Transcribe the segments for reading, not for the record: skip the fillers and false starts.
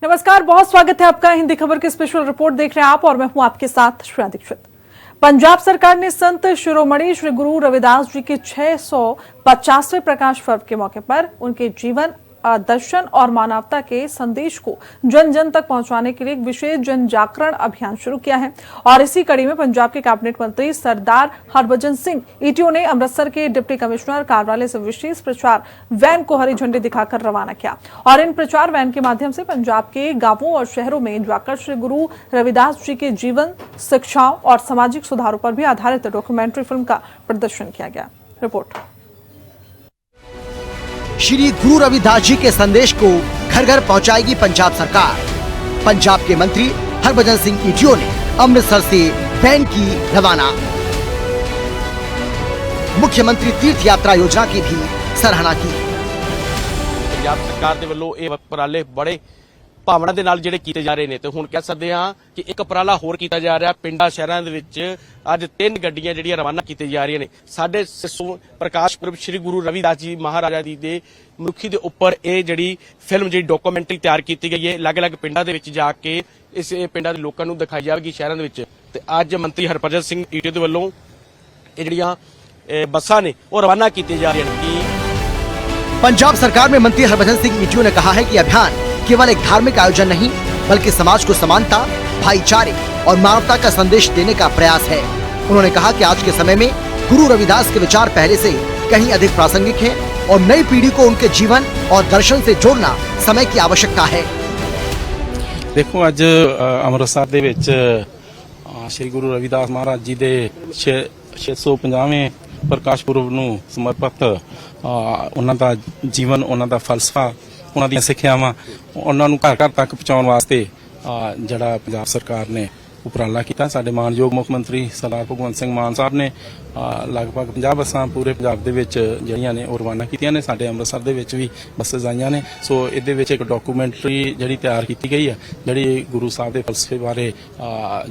नमस्कार, बहुत स्वागत है आपका हिंदी खबर की स्पेशल रिपोर्ट देख रहे हैं आप और मैं हूं आपके साथ श्रेया दीक्षित। पंजाब सरकार ने संत शिरोमणि श्री गुरु रविदास जी के 650वें प्रकाश पर्व के मौके पर उनके जीवन दर्शन और मानवता के संदेश को जन जन तक पहुंचाने के लिए एक विशेष जन जागरण अभियान शुरू किया है। और इसी कड़ी में पंजाब के कैबिनेट मंत्री सरदार हरभजन सिंह ईटीओ ने अमृतसर के डिप्टी कमिश्नर कार्यालय से विशेष प्रचार वैन को हरी झंडी दिखाकर रवाना किया। और इन प्रचार वैन के माध्यम से पंजाब के गांवों और शहरों में जाकर श्री गुरु रविदास जी के जीवन, शिक्षाओं और सामाजिक सुधारों पर भी आधारित डॉक्यूमेंट्री फिल्म का प्रदर्शन किया गया। रिपोर्ट। श्री गुरु रविदास जी के संदेश को घर घर पहुंचाएगी पंजाब सरकार। पंजाब के मंत्री हरभजन सिंह ईटीओ ने अमृतसर से वैन की रवाना। मुख्यमंत्री तीर्थ यात्रा योजना की भी सराहना की। पंजाब सरकार के वल्लों ये उपराले बड़े भावना ਦੇ ਨਾਲ ਜਿਹੜੇ ਕੀਤੇ ਜਾ ਰਹੇ ਨੇ ਤੇ ਹੁਣ ਕਹਿ ਸਕਦੇ ਹਾਂ ਕਿ ਇੱਕ ਉਪਰਾਲਾ ਹੋਰ ਕੀਤਾ ਜਾ ਰਿਹਾ। ਪਿੰਡਾਂ ਸ਼ਹਿਰਾਂ ਦੇ ਵਿੱਚ ਅੱਜ 3 ਗੱਡੀਆਂ ਜਿਹੜੀਆਂ ਰਵਾਨਾ ਕੀਤੀਆਂ ਜਾ ਰਹੀਆਂ ਨੇ। ਸਾਡੇ ਪ੍ਰਕਾਸ਼ ਪੁਰਬ ਸ਼੍ਰੀ ਗੁਰੂ ਰਵਿਦਾਸ ਜੀ ਮਹਾਰਾਜਾ ਜੀ ਦੇ ਮਨੁੱਖੀ ਦੇ ਉੱਪਰ ਇਹ ਜਿਹੜੀ ਫਿਲਮ ਜਿਹੜੀ ਡਾਕੂਮੈਂਟਰੀ ਤਿਆਰ ਕੀਤੀ ਗਈ ਹੈ। ਅਲੱਗ-ਅਲੱਗ ਪਿੰਡਾਂ ਦੇ ਵਿੱਚ ਜਾ ਕੇ ਇਸ ਪਿੰਡਾਂ ਦੇ ਲੋਕਾਂ ਨੂੰ ਦਿਖਾਈ ਜਾਵੇਗੀ ਸ਼ਹਿਰਾਂ ਦੇ ਵਿੱਚ। ਤੇ ਅੱਜ ਮੰਤਰੀ ਹਰਭਜਨ ਸਿੰਘ ਈਟੀਓ ਦੇ ਵੱਲੋਂ ਇਹ ਜਿਹੜੀਆਂ ਬੱਸਾਂ ਨੇ ਉਹ ਰਵਾਨਾ ਕੀਤੀਆਂ ਜਾ ਰਹੀਆਂ ਨੇ। पंजाब सरकार में मंत्री हरभजन सिंह ईटीओ ने कहा है कि अभियान केवल एक धार्मिक आयोजन नहीं बल्कि समाज को समानता, भाईचारे और मानवता का संदेश देने का प्रयास है। उन्होंने कहा कि आज के समय में गुरु रविदास के विचार पहले से कहीं अधिक प्रासंगिक हैं और नई पीढ़ी को उनके जीवन और दर्शन से जोड़ना समय की आवश्यकता है। देखो अज अमृतसर दे विच श्री गुरु रविदास महाराज जी दे 650वें प्रकाश पुरब नूं समर्पित उन्हां दा जीवन, उन्हां दा फलसफा, उन्हां दी सिक्ख्यावां उन्हां नूं घर घर तक पहुंचाउण वास्ते जिहड़ा पंजाब सरकार ने उपराला किया। साडे मानयोग मुख मंत्री सरदार भगवंत सिंह मान साहब ने लगभग 50 बसां पूरे पंजाब दे विच जिहड़ियां ने ਉਹ रवाना कीतियां ने। साडे अमृतसर दे विच भी बसेस आईयां ने। सो इहदे विच एक डॉक्यूमेंटरी जिहड़ी तैयार कीती गई है जिहड़ी गुरु साहब दे फलसफे बारे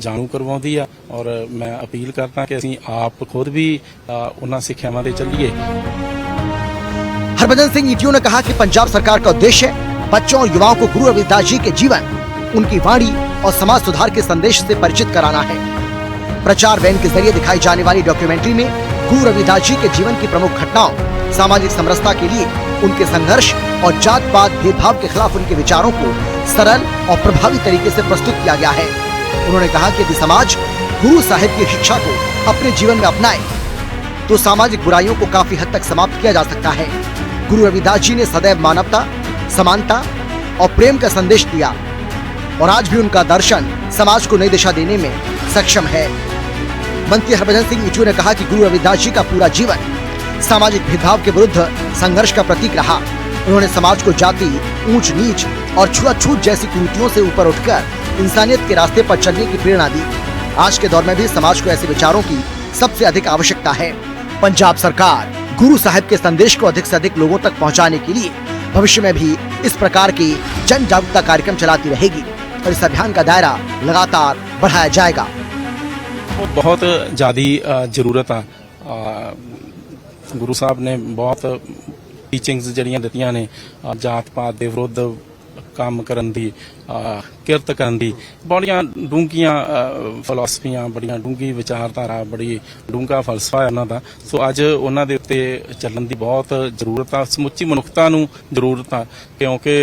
जाणू करवाउंदी है। और मैं अपील करदा कि असीं आप खुद भी उन्हां सिक्ख्यावां दे ਚੱਲੀਏ। हरभजन सिंह ईटीओ ने कहा कि पंजाब सरकार का उद्देश्य बच्चों और युवाओं को गुरु रविदास जी के जीवन, उनकी वाणी और समाज सुधार के संदेश से परिचित कराना है। प्रचार वैन के जरिए दिखाई जाने वाली डॉक्यूमेंट्री में गुरु रविदास जी के जीवन की प्रमुख घटनाओं, सामाजिक समरसता के लिए उनके संघर्ष और जात पात भेदभाव के खिलाफ उनके विचारों को सरल और प्रभावी तरीके से प्रस्तुत किया गया है। उन्होंने कहा कि यदि समाज गुरु साहिब की शिक्षा को अपने जीवन में अपनाए तो सामाजिक बुराइयों को काफी हद तक समाप्त किया जा सकता है। गुरु रविदास जी ने सदैव मानवता, समानता और प्रेम का संदेश दिया और आज भी उनका दर्शन समाज को नई दिशा देने में सक्षम है। मंत्री हरभजन सिंह ईटीओ ने कहा कि गुरु रविदास जी का पूरा जीवन सामाजिक भेदभाव के विरुद्ध संघर्ष का प्रतीक रहा। उन्होंने समाज को जाति, ऊंच नीच और छुआछूत जैसी कुरीतियों से ऊपर उठकर इंसानियत के रास्ते पर चलने की प्रेरणा दी। आज के दौर में भी समाज को ऐसे विचारों की सबसे अधिक आवश्यकता है। पंजाब सरकार गुरु साहिब के संदेश को अधिक से अधिक लोगों तक पहुंचाने के लिए भविष्य में भी इस प्रकार के जन जागरूकता कार्यक्रम चलाती रहेगी और इस अभियान का दायरा लगातार बढ़ाया जाएगा। बहुत ज़्यादा जरूरत है। गुरु साहब ने बहुत टीचिंग्स जड़ियां दित्तियां ने जात पात के विरुद्ध काम करन दी, किरत करन दी। बड़ियां डूंघियां फिलोसफियां, बड़ियां डूंघी विचारधारा, बड़ी डूंघा फलसफा है उन्हां दा। सो अज उन्हां दे उत्ते चलण दी बहुत जरूरत आ। समुची मनुखता नूं जरूरत आ क्योंकि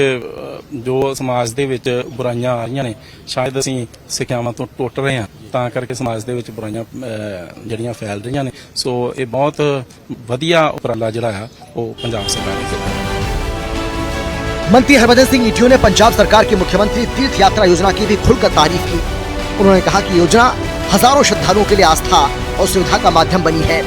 जो समाज दे विच बुराइयां आ रहीआं ने शायद असीं सिक्ख्यावां तो टुट रहे हां तां करके समाज दे विच बुराइयां जड़ियां फैल रहीआं ने। सो ये बहुत वधिया उपराला जिहड़ा आ वो पंजाब सरकार ने कीता। मंत्री हरभजन सिंह ईटीओ ने पंजाब सरकार के मुख्यमंत्री तीर्थ यात्रा योजना की भी खुलकर तारीफ की। उन्होंने कहा कि योजना हजारों श्रद्धालुओं के लिए आस्था और सुविधा का माध्यम बनी है।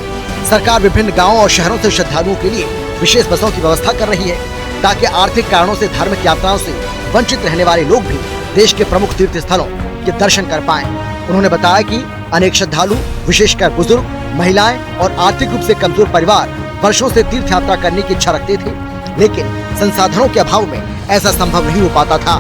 सरकार विभिन्न गांवों और शहरों से श्रद्धालुओं के लिए विशेष बसों की व्यवस्था कर रही है ताकि आर्थिक कारणों से धार्मिक यात्राओं से वंचित रहने वाले लोग भी देश के प्रमुख तीर्थ स्थलों के दर्शन कर पाएं। उन्होंने बताया कि अनेक श्रद्धालु, विशेषकर बुजुर्ग, महिलाएं और आर्थिक रूप से कमजोर परिवार वर्षों से तीर्थ यात्रा करने की इच्छा रखते थे, लेकिन संसाधनों के अभाव में ऐसा संभव नहीं हो पाता था।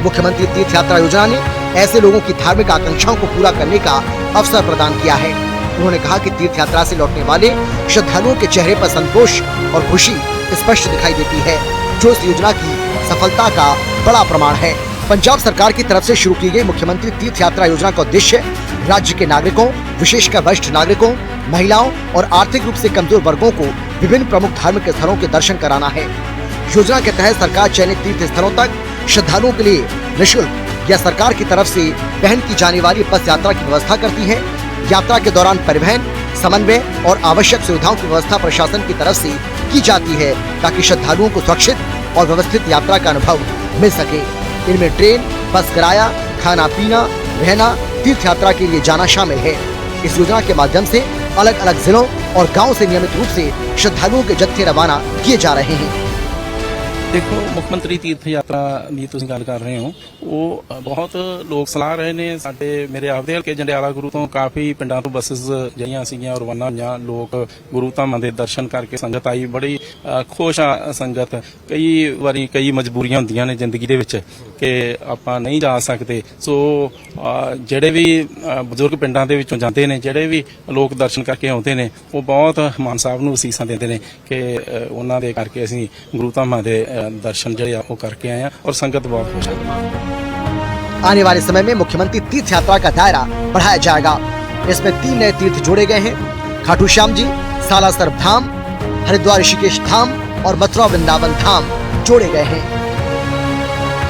मुख्यमंत्री तीर्थ यात्रा योजना ने ऐसे लोगों की धार्मिक आकांक्षाओं को पूरा करने का अवसर प्रदान किया है। उन्होंने कहा कि तीर्थ यात्रा से लौटने वाले श्रद्धालुओं के चेहरे पर संतोष और खुशी स्पष्ट दिखाई देती है, जो इस योजना की सफलता का बड़ा प्रमाण है। पंजाब सरकार की तरफ से शुरू की गई मुख्यमंत्री तीर्थ यात्रा योजना का उद्देश्य राज्य के नागरिकों, विशेषकर वरिष्ठ नागरिकों, महिलाओं और आर्थिक रूप से कमजोर वर्गों को विभिन्न प्रमुख धार्मिक स्थलों के दर्शन कराना है। योजना के तहत सरकार चयनित तीर्थ स्थलों तक श्रद्धालुओं के लिए निःशुल्क या सरकार की तरफ से वहन की जाने वाली बस यात्रा की व्यवस्था करती है। यात्रा के दौरान परिवहन, समन्वय और आवश्यक सुविधाओं की व्यवस्था प्रशासन की तरफ से की जाती है ताकि श्रद्धालुओं को सुरक्षित और व्यवस्थित यात्रा का अनुभव मिल सके। इनमें ट्रेन, बस किराया, खाना पीना, रहना, तीर्थ यात्रा के लिए जाना शामिल है। इस योजना के माध्यम से अलग अलग जिलों और गाँव से नियमित रूप से श्रद्धालुओं के जत्थे रवाना किए जा रहे हैं। देखो मुख्यमंत्री तीर्थ यात्रा ਦੀ ਤੁਸੀਂ ਗੱਲ ਕਰ ਰਹੇ ਹੋ ਉਹ ਬਹੁਤ ਲੋਕ ਸਲਾਹ ਰਹੇ ਨੇ ਸਾਡੇ ਮੇਰੇ ਆਪਦੇ ਹਲਕੇ ਜੰਡਿਆਲਾ ਗੁਰੂ ਤੋਂ ਕਾਫੀ ਪਿੰਡਾਂ ਤੋਂ ਬੱਸਸ ਜਿਹੜੀਆਂ ਸੀਗੀਆਂ ਰਵਾਨਾ ਹੋਈਆਂ ਲੋਕ ਗੁਰੂ ਧਾਮਾਂ ਦੇ ਦਰਸ਼ਨ ਕਰਕੇ ਸੰਗਤ ਆਈ ਬੜੀ ਖੁਸ਼ ਆ ਸੰਗਤ ਕਈ ਵਾਰੀ ਕਈ ਮਜਬੂਰੀਆਂ ਹੁੰਦੀਆਂ ਨੇ ਜ਼ਿੰਦਗੀ ਦੇ ਵਿੱਚ ਕਿ ਆਪਾਂ ਨਹੀਂ ਜਾ ਸਕਦੇ ਸੋ ਜਿਹੜੇ ਵੀ ਬਜ਼ੁਰਗ ਪਿੰਡਾਂ ਦੇ ਵਿੱਚੋਂ ਜਾਂਦੇ ਨੇ ਜਿਹੜੇ ਵੀ ਲੋਕ ਦਰਸ਼ਨ ਕਰਕੇ ਆਉਂਦੇ ਨੇ ਉਹ ਬਹੁਤ ਮਾਨ ਸਾਹਿਬ ਨੂੰ ਅਸੀਸਾਂ ਦਿੰਦੇ ਨੇ ਕਿ ਉਹਨਾਂ ਦੇ ਕਰਕੇ ਅਸੀਂ ਗੁਰੂ ਧਾਮਾਂ ਦੇ दर्शन जो करके आए हैं और संगत बहुत खुश है। आने वाले समय में मुख्यमंत्री तीर्थ यात्रा का दायरा बढ़ाया जाएगा। इसमें 3 नए तीर्थ जोड़े गए हैं। खाटू श्याम जी, सालासर धाम, हरिद्वार ऋषिकेश धाम और मथुरा वृंदावन धाम जोड़े गए हैं।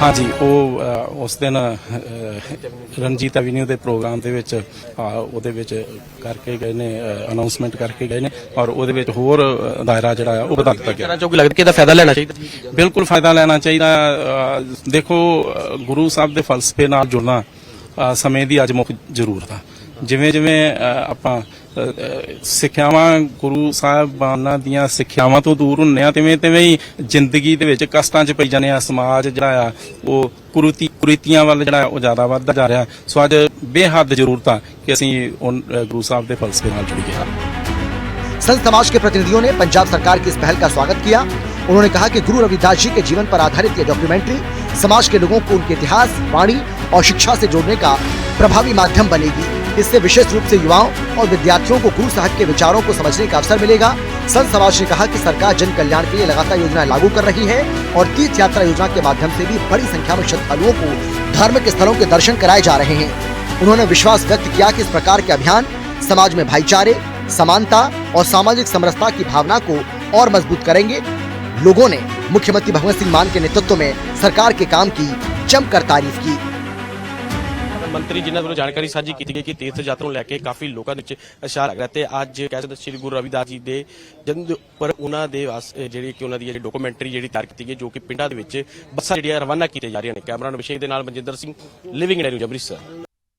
हाँ जी, वो उस दिन रंजीत एवेन्यू के प्रोग्राम ਦੇ ਵਿੱਚ ਉਹਦੇ ਵਿੱਚ ਕਰਕੇ ਗਏ ਨੇ ਅਨਾਉਂਸਮੈਂਟ ਕਰਕੇ ਗਏ ਨੇ ਔਰ ਉਹਦੇ ਵਿੱਚ ਹੋਰ ਦਾਇਰਾ ਜਿਹੜਾ ਉਹ ਵਧਾ ਦਿੱਤਾ ਗਿਆ। ਜੋ ਲੱਗਦਾ ਕਿ ਇਹਦਾ ਫਾਇਦਾ ਲੈਣਾ ਚਾਹੀਦਾ। ਬਿਲਕੁਲ ਫਾਇਦਾ ਲੈਣਾ ਚਾਹੀਦਾ। ਦੇਖੋ ਗੁਰੂ ਸਾਹਿਬ ਦੇ ਫਲਸਫੇ ਨਾਲ ਜੁੜਨਾ ਸਮੇਂ ਦੀ ਅੱਜ ਮੁੱਖ ਜ਼ਰੂਰਤ ਆ। ਜਿਵੇਂ ਜਿਵੇਂ ਆਪਾਂ ਸਿੱਖਿਆਵਾਂ ਗੁਰੂ ਸਾਹਿਬਾਨਾਂ ਦੀਆਂ ਸਿੱਖਿਆਵਾਂ ਤੋਂ ਦੂਰ ਹੁੰਨੇ ਆ ਤਿਵੇਂ ਤਿਵੇਂ ਹੀ ਜ਼ਿੰਦਗੀ ਦੇ ਵਿੱਚ ਕਸ਼ਟਾਂ 'ਚ ਪਈ ਜਾਂਦੇ ਆ। ਸਮਾਜ ਜਿਹੜਾ ਆ ਉਹ ਕੁਰੀਤੀਆਂ ਵੱਲ ਜਿਹੜਾ ਉਹ ਜ਼ਿਆਦਾ ਵੱਧਦਾ ਜਾ ਰਿਹਾ। ਸੋ ਅੱਜ ਬੇਹੱਦ ਜ਼ਰੂਰਤ ਆ ਕਿ ਅਸੀਂ ਗੁਰੂ ਸਾਹਿਬ ਦੇ ਫਲਸਫੇ ਨਾਲ ਜੁੜੀਏ। संत समाज के प्रतिनिधियों ने पंजाब सरकार की इस पहल का स्वागत किया। उन्होंने कहा कि गुरु रविदास जी के जीवन पर आधारित ये डॉक्यूमेंट्री समाज के लोगों को उनके इतिहास, वाणी और शिक्षा से जोड़ने का प्रभावी माध्यम बनेगी। इससे विशेष रूप से युवाओं और विद्यार्थियों को गुरु साहब के विचारों को समझने का अवसर मिलेगा। संत समाज ने कहा कि सरकार जन कल्याण के लिए लगातार योजनाएं लागू कर रही है और तीर्थ यात्रा योजना के माध्यम से भी बड़ी संख्या में श्रद्धालुओं को धार्मिक स्थलों के दर्शन कराए जा रहे हैं। उन्होंने विश्वास व्यक्त किया कि इस प्रकार के अभियान समाज में भाईचारे, समानता और सामाजिक समरसता की भावना को और मजबूत करेंगे। लोगों ने मुख्यमंत्री भगवंत सिंह मान के नेतृत्व में सरकार के काम की जमकर तारीफ की। ਮੰਤਰੀ ਜਿਨ੍ਹਾਂ ਵੱਲੋਂ ਜਾਣਕਾਰੀ ਸਾਂਝੀ ਕੀਤੀ ਗਈ ਕਿ ਤੀਰਥ ਯਾਤਰਾ ਨੂੰ ਲੈ ਕੇ ਕਾਫੀ ਲੋਕਾਂ ਦੇ ਵਿੱਚ ਉਤਸ਼ਾਹ ਲੱਗ ਰਿਹਾ ਤੇ ਅੱਜ ਕਹਿ ਸਕਦੇ ਸ੍ਰੀ ਗੁਰੂ ਰਵਿਦਾਸ ਜੀ ਦੇ ਜਨਮ ਦੇ ਉੱਪਰ ਉਹਨਾਂ ਦੇ ਜਿਹੜੀ ਕਿ ਉਹਨਾਂ ਦੀ ਜਿਹੜੀ ਡਾਕੂਮੈਂਟਰੀ ਜਿਹੜੀ ਤਿਆਰ ਕੀਤੀ ਗਈ ਜੋ ਕਿ ਪਿੰਡਾਂ ਦੇ ਵਿੱਚ ਬੱਸਾਂ ਜਿਹੜੀਆਂ ਰਵਾਨਾ ਕੀਤੀਆਂ ਜਾ ਰਹੀਆਂ ਨੇ। ਕੈਮਰਾ ਵਿਸ਼ੇ ਦੇ ਨਾਲ Manjinder Singh, living India news Amritsar.